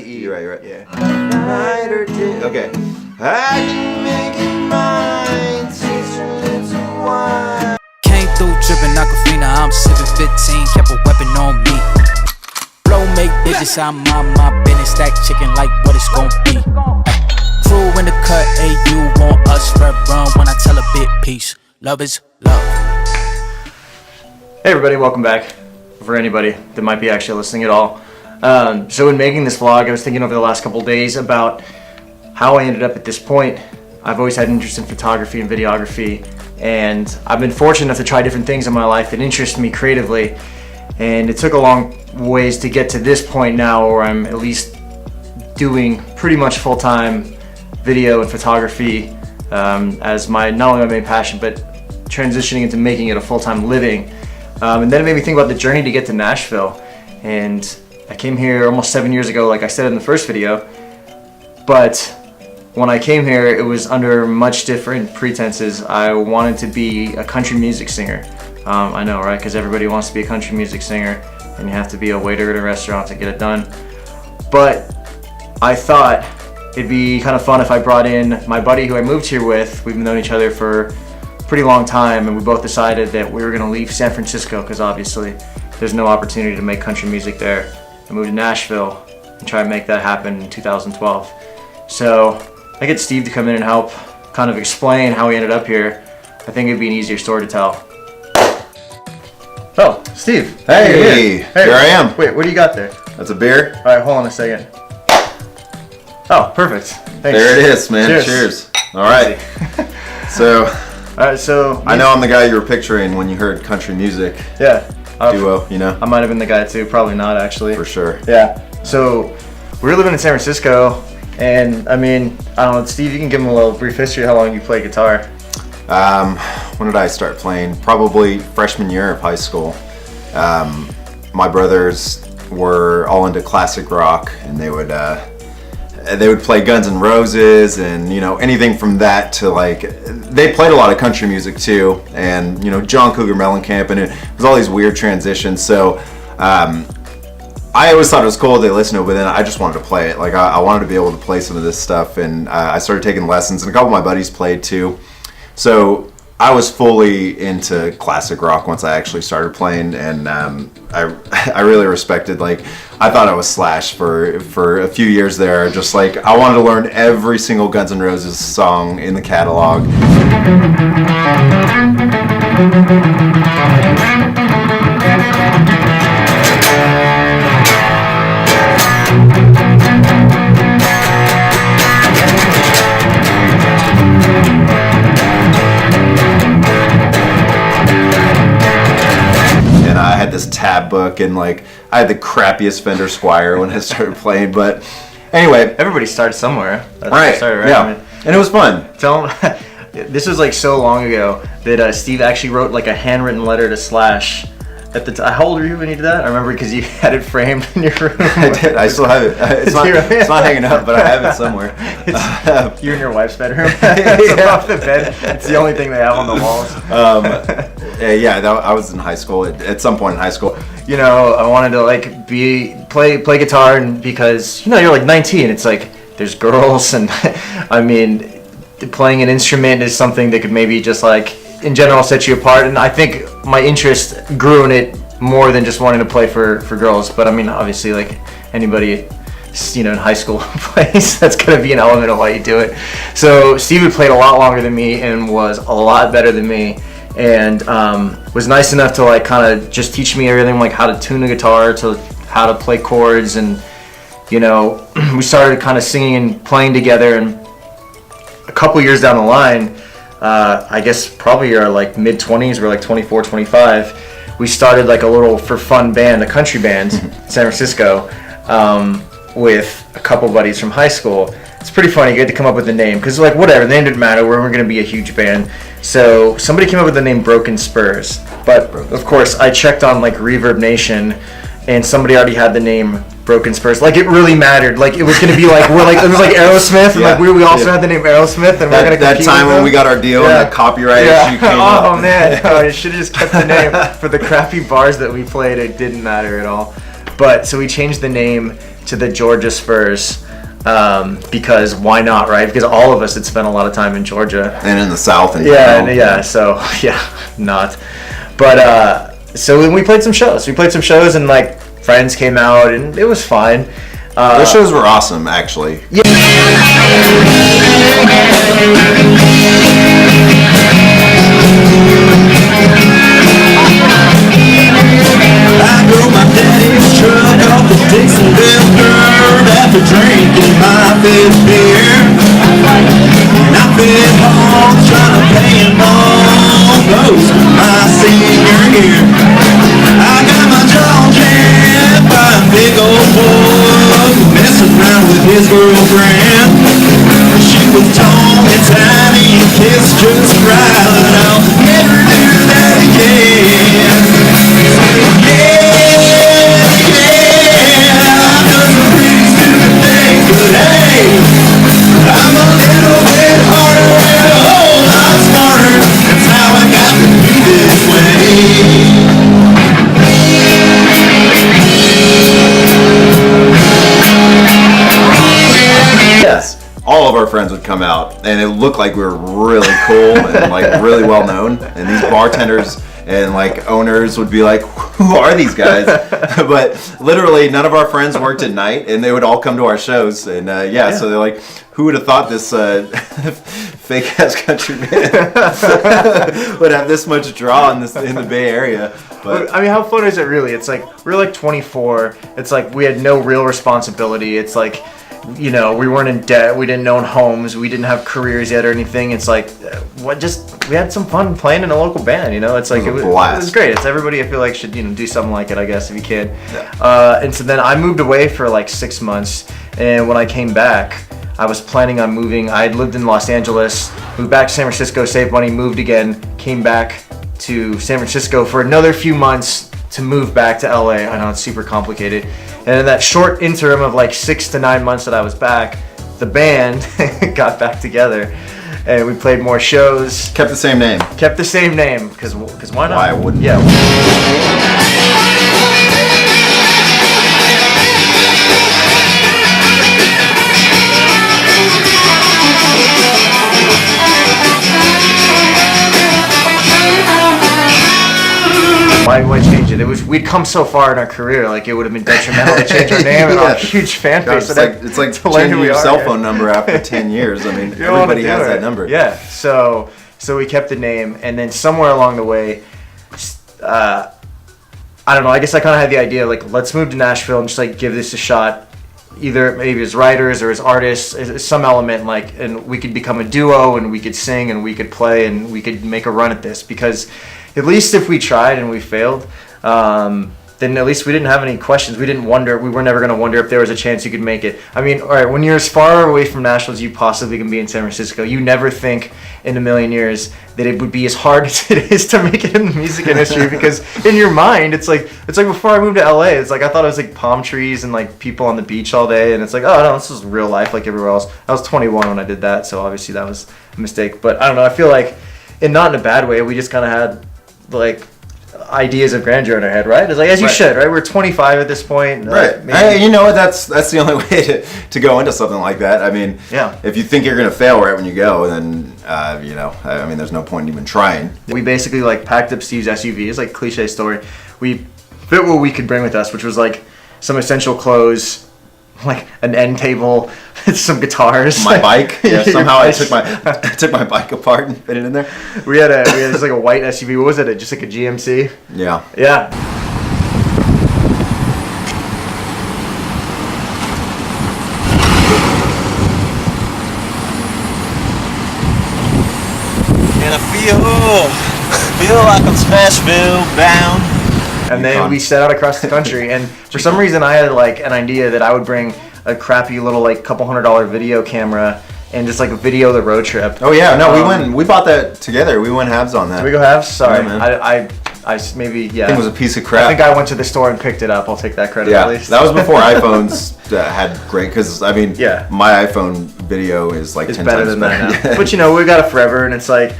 E. You're right, you're right. Yeah. Night or day. Okay. I can make it mine. Taste your lips of wine. Came through dripping Aquafina, I'm sipping 15, kept a weapon on me. Blow make digits, I'm on my business, stack chicken like what it's gon' be. Crew in the cut, hey, you want us, red run when I tell a bit peace. Love is love. Hey everybody, welcome back. For anybody that might be actually listening at all. So in making this vlog, I was thinking over the last couple days about how I ended up at this point. I've always had an interest in photography and videography, and I've been fortunate enough to try different things in my life that interest me creatively. And it took a long ways to get to this point now where I'm at least doing pretty much full-time video and photography as my, not only my main passion, but transitioning into making it a full-time living. And then it made me think about the journey to get to Nashville. And I came here almost 7 years ago, like I said in the first video. But when I came here, it was under much different pretenses. I wanted to be a country music singer. I know, right? Because everybody wants to be a country music singer, and you have to be a waiter at a restaurant to get it done. But I thought it'd be kind of fun if I brought in my buddy who I moved here with. We've known each other for a pretty long time, and we both decided that we were going to leave San Francisco because obviously there's no opportunity to make country music there. I moved to Nashville and try to make that happen in 2012. So I get Steve to come in and help kind of explain how we ended up here. I think it'd be an easier story to tell. Oh, Steve. Hey, here I am. Wait, what do you got there? That's a beer. All right, hold on a second. Oh, perfect. Thanks. There it is, man. Cheers. All right. So, I know I'm the guy you were picturing when you heard country music. Yeah. Duo, you know? I might have been the guy too. Probably not, actually. For sure. Yeah. So we were living in San Francisco, and I mean, I don't know, Steve, you can give him a little brief history of how long you play guitar. When did I start playing? Probably freshman year of high school. My brothers were all into classic rock, and they would play Guns N' Roses and, you know, anything from that to, like, they played a lot of country music too, and, you know, John Cougar Mellencamp, and it was all these weird transitions. So I always thought it was cool they listened to it, but then I just wanted to play it. Like, I wanted to be able to play some of this stuff, and I started taking lessons, and a couple of my buddies played too. So I was fully into classic rock once I actually started playing, and I really respected, like, I thought I was Slash for a few years there. Just like, I wanted to learn every single Guns N' Roses song in the catalog. I had this tab book, and like I had the crappiest Fender Squier when I started playing, but anyway, everybody starts somewhere. That's right? Started, right? Yeah, I mean, and it was fun. Tell him this was like so long ago that Steve actually wrote like a handwritten letter to Slash. At the time, how old were you when you did that? I remember because you had it framed in your room. I did. I still have it. It's not hanging up, but I have it somewhere. You're in your wife's bedroom. It's above the bed. It's the only thing they have on the walls. I was in high school. At some point in high school, you know, I wanted to like play guitar, and because, you know, you're like 19. It's like there's girls, and I mean, playing an instrument is something that could maybe just like, in general, set you apart. And I think my interest grew in it more than just wanting to play for girls. But I mean, obviously, like anybody, you know, in high school plays, that's gonna be an element of why you do it. So Steve had played a lot longer than me and was a lot better than me, and was nice enough to like kind of just teach me everything, like how to tune a guitar, to how to play chords, and, you know, we started kind of singing and playing together. And a couple years down the line, I guess probably our like mid-20s, we're like 24, 25, we started like a little for fun band, a country band in San Francisco, with a couple buddies from high school. It's pretty funny, you had to come up with a name, because like whatever, the name didn't matter, we weren't going to be a huge band. So somebody came up with the name Broken Spurs, but of course I checked on like Reverb Nation, and somebody already had the name Broken Spurs. Like, it really mattered. Like, it was going to be like, it was like Aerosmith, and like we also had the name Aerosmith, and we were going to compete. That time when we got our deal and the copyright issue came up. Oh man, I should have just kept the name. For the crappy bars that we played, it didn't matter at all. But so we changed the name to the Georgia Spurs. Because why not, right? Because all of us had spent a lot of time in Georgia And in the South. And so not. But so then we played some shows. And like friends came out, and it was fine. Those shows were awesome, actually. Yeah. I drove my daddy's truck off the Dixonville curb after drinking my fifth beer. And I fit home trying to pay him all close to my senior year. I got my jaw jammed by a big old boy messing around with his girlfriend. She was tall and tiny and kissed just right, and I'll never do that again. I'm a little bit harder and a whole lot smarter. That's how I got to be this way. Yes. All of our friends would come out, and it looked like we were really cool and like really well known. And these bartenders and like owners would be like, "Who are these guys?" But literally, none of our friends worked at night, and they would all come to our shows. And so they're like, "Who would have thought this fake ass country band would have this much draw in the Bay Area?" But I mean, how fun is it really? It's like we're like 24. It's like we had no real responsibility. It's like, you know, we weren't in debt. We didn't own homes. We didn't have careers yet or anything. It's like, we had some fun playing in a local band, you know? It's like, it was a blast. It was great. It's everybody I feel like should, do something like it, I guess, if you can. Yeah. And so then I moved away for like 6 months. And when I came back, I was planning on moving. I had lived in Los Angeles, moved back to San Francisco, saved money, moved again, came back to San Francisco for another few months to move back to LA. I know it's super complicated. And in that short interim of like 6 to 9 months that I was back, the band got back together and we played more shows. kept the same name. Kept the same name, because why not? Why wouldn't? Yeah. Why change it? We'd come so far in our career, like it would have been detrimental to change our name and our huge fan base. It's like changing your cell phone number after 10 years. I mean, everybody has that number. Yeah. So we kept the name, and then somewhere along the way, I don't know. I guess I kind of had the idea, like, let's move to Nashville and just like give this a shot. Either maybe as writers or as artists, as some element, like, and we could become a duo and we could sing and we could play and we could make a run at this, because at least if we tried and we failed, then at least we didn't have any questions. We were never going to wonder if there was a chance you could make it. I mean, all right, when you're as far away from Nashville as you possibly can be in San Francisco, you never think in a million years that it would be as hard as it is to make it in the music industry, because in your mind, it's like before I moved to LA, it's like I thought it was like palm trees and like people on the beach all day, and it's like, oh no, this is real life like everywhere else. I was 21 when I did that, so obviously that was a mistake. But I don't know, I feel like, and not in a bad way, we just kind of had like ideas of grandeur in our head, right? It's like, as you should, right? We're 25 at this point. Right. Hey, you know what? That's the only way to go into something like that. I mean, yeah. If you think you're going to fail right when you go, then, I mean, there's no point in even trying. We basically, like, packed up Steve's SUV. It's like a cliche story. We fit what we could bring with us, which was, like, some essential clothes, like an end table, some guitars. My bike. Yeah, somehow I took my bike apart and fit it in there. We had just like a white SUV. What was it? Just like a GMC? Yeah. Yeah. And I feel like I'm Nashville bound. And then we set out across the country, and for some reason I had like an idea that I would bring a crappy little like couple $100 video camera and just like video the road trip. Oh yeah, no, we bought that together. We went halves on that. Did we go halves? Sorry, Yeah, I maybe, yeah. I think it was a piece of crap. I think I went to the store and picked it up. I'll take that credit at least. That was before iPhones had great, because I mean, yeah, my iPhone video is like 10 better times than better. that now. But you know, we got it forever, and it's like,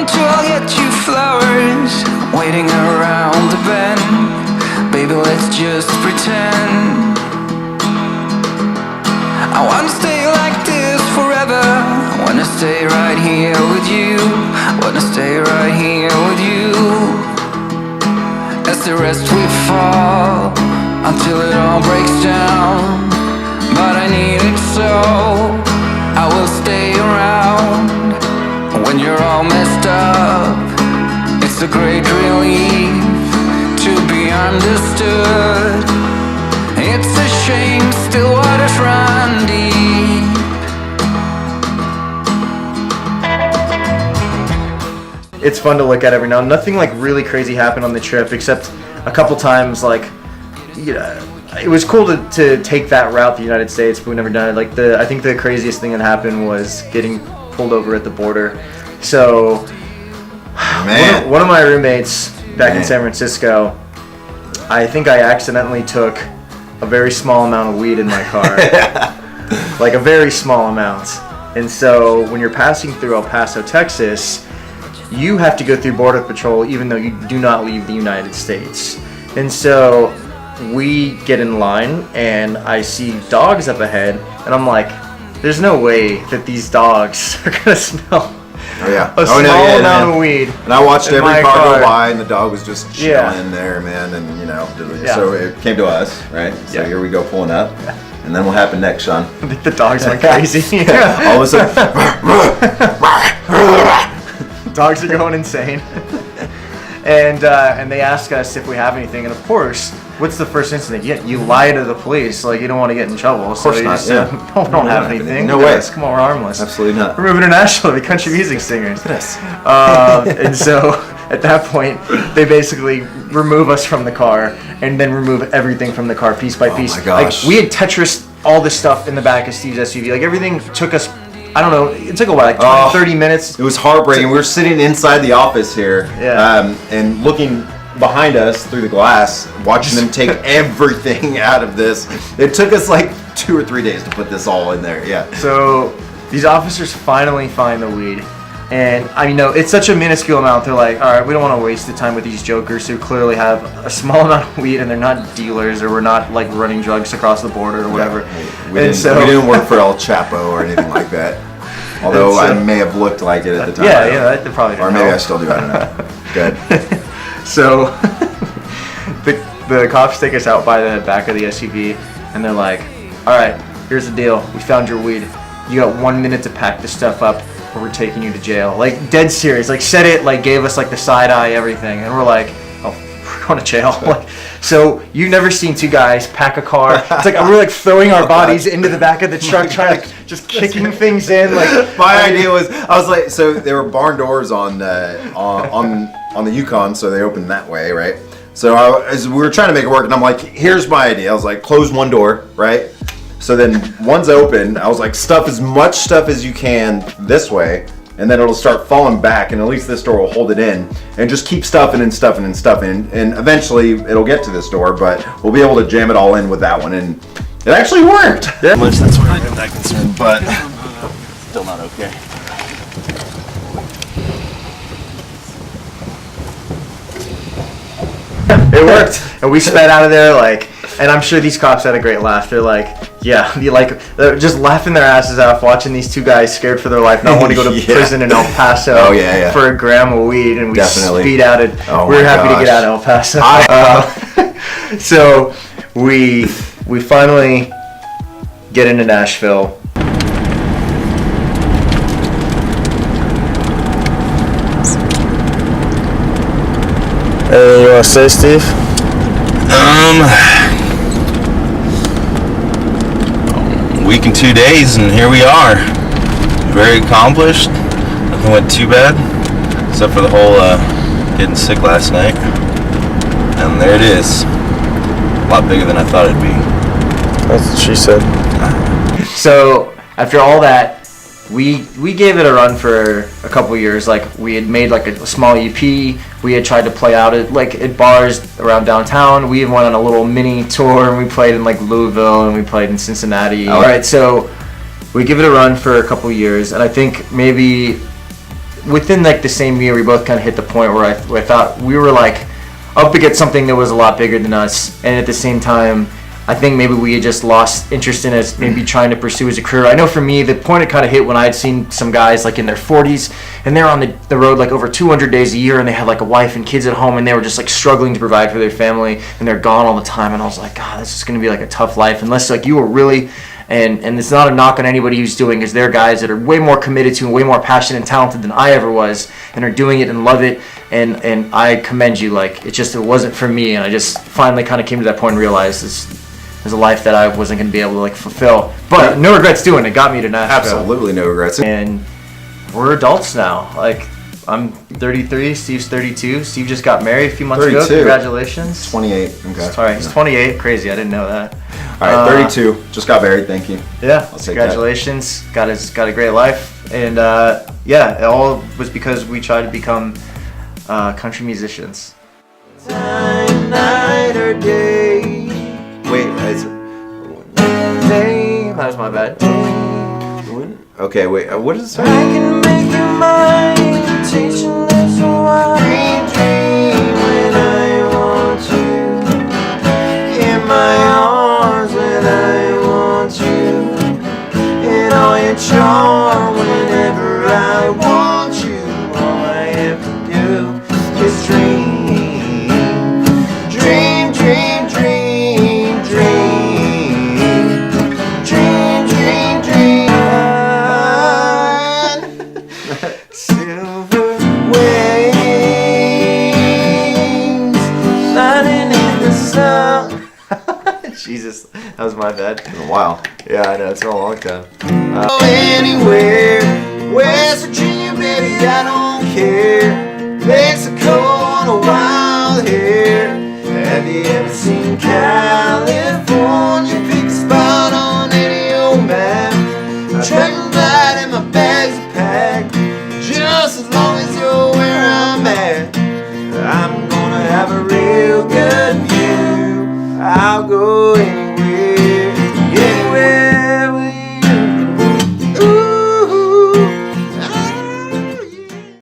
want to, I'll get you flowers waiting around the bend. Baby, let's just pretend. I wanna stay like this forever. Wanna stay right here with you. Wanna stay right here with you. As the rest we fall until it all breaks down. But I need it so I will stay around when you're all messed up. It's a great relief to be understood. It's a shame still waters run deep. It's fun to look at every now. Nothing like really crazy happened on the trip, except a couple times, like, you know, it was cool to take that route, the United States, but we never done it. Like I think the craziest thing that happened was getting pulled over at the border. So, one of my roommates back in San Francisco, I think I accidentally took a very small amount of weed in my car, like a very small amount. And so when you're passing through El Paso, Texas, you have to go through Border Patrol even though you do not leave the United States. And so we get in line and I see dogs up ahead and I'm like, there's no way that these dogs are gonna smell a small amount of weed. And I watched every car go by and the dog was just chilling there, man, and you know, so it came to us, right? So here we go pulling up. And then what happened next, Sean? I think the dogs went crazy. All of a sudden, dogs are going insane. And they ask us if we have anything, and of course, what's the first instinct? You lie to the police, like you don't want to get in trouble. Of course not. We don't have anything. No way. Come on, we're harmless. Absolutely not. We're moving to Nashville, the country music singers. Yes. And so at that point, they basically remove us from the car and then remove everything from the car piece by piece. Oh my gosh. Like we had Tetris all the stuff in the back of Steve's SUV. Like everything took us, I don't know, it took a while, like 20, 30 minutes. It was heartbreaking. We were sitting inside the office here and looking behind us through the glass, watching them take everything out of this. It took us like 2 or 3 days to put this all in there. Yeah. So these officers finally find the weed. And I mean, no, it's such a minuscule amount. They're like, all right, we don't want to waste the time with these jokers who clearly have a small amount of weed and they're not dealers or we're not like running drugs across the border or whatever. We didn't work for El Chapo or anything like that. Although I may have looked like it at the time. Yeah, that probably didn't Or maybe help. I still do, I don't know. Good. So the cops take us out by the back of the SUV and they're like, all right, here's the deal. We found your weed. You got 1 minute to pack this stuff up or we're taking you to jail. Like dead serious. Like said it, like gave us like the side eye, everything. And we're like, oh, we're going to jail. Like, so you've never seen two guys pack a car. It's like we're like throwing our bodies into the back of the truck, trying to just kicking things in. Like my idea was, I was like, so there were barn doors on the Yukon, so they opened that way, right? So as we were trying to make it work, and I'm like, here's my idea. I was like, close one door, right? So then one's open. I was like, stuff as much stuff as you can this way, and then it'll start falling back, and at least this door will hold it in, and just keep stuffing and stuffing and stuffing, and eventually it'll get to this door, but we'll be able to jam it all in with that one, and it actually worked. Yeah. Much that's where I'm that concerned, but still not okay. It worked, and we sped out of there like, and I'm sure these cops had a great laugh. They're like, yeah, they're just laughing their asses off watching these two guys scared for their life, not wanting to go to prison in El Paso for a gram of weed, and we speed out it. We're happy to get out of El Paso. So we finally get into Nashville. Hey, you want to say, Steve? Week and 2 days, and here we are. Very accomplished. Nothing went too bad, except for the whole getting sick last night. And there it is. A lot bigger than I thought it'd be. That's what she said. So after all that, we gave it a run for a couple years. Like we had made like a small EP. We had tried to play out at bars around downtown. We even went on a little mini tour and we played in like Louisville and we played in Cincinnati. All right, so we give it a run for a couple years, and I think maybe within like the same year, we both kind of hit the point where I thought we were like up against something that was a lot bigger than us, and at the same time, I think maybe we had just lost interest in it, maybe trying to pursue as a career. I know for me, the point it kind of hit when I had seen some guys like in their 40s, and they're on the road like over 200 days a year, and they had like a wife and kids at home, and they were just like struggling to provide for their family, and they're gone all the time. And I was like, God, this is going to be like a tough life unless like you were really, and it's not a knock on anybody who's doing, because they're guys that are way more committed to and way more passionate and talented than I ever was, and are doing it and love it. And I commend you. Like it wasn't for me, and I just finally kind of came to that point and realized there's a life that I wasn't going to be able to like fulfill. But no regrets doing it. Got me to Nashville. Absolutely no regrets. And we're adults now. Like I'm 33, Steve's 32. Steve just got married a few months ago. 32. Congratulations. 28. Okay. Sorry, he's 28. Crazy, I didn't know that. All right, 32. Just got married. Thank you. Yeah, I'll take congratulations. Got a great life, and yeah, it all was because we tried to become country musicians. Time, night or day. Wait, Day, that was my bad. okay, wait. What does it say? I can make you mine. Teach you lips so I dream when I want you. In my arms when I want you. In all your charm whenever I want you. All I have to do is dream. Dream, dream, dream, dream. Dream, dream, dream. Silver wings lining in the sun. Jesus, that was my bad. Been a while. Yeah, I know, it's been a long time. Anywhere, West Virginia, baby, I don't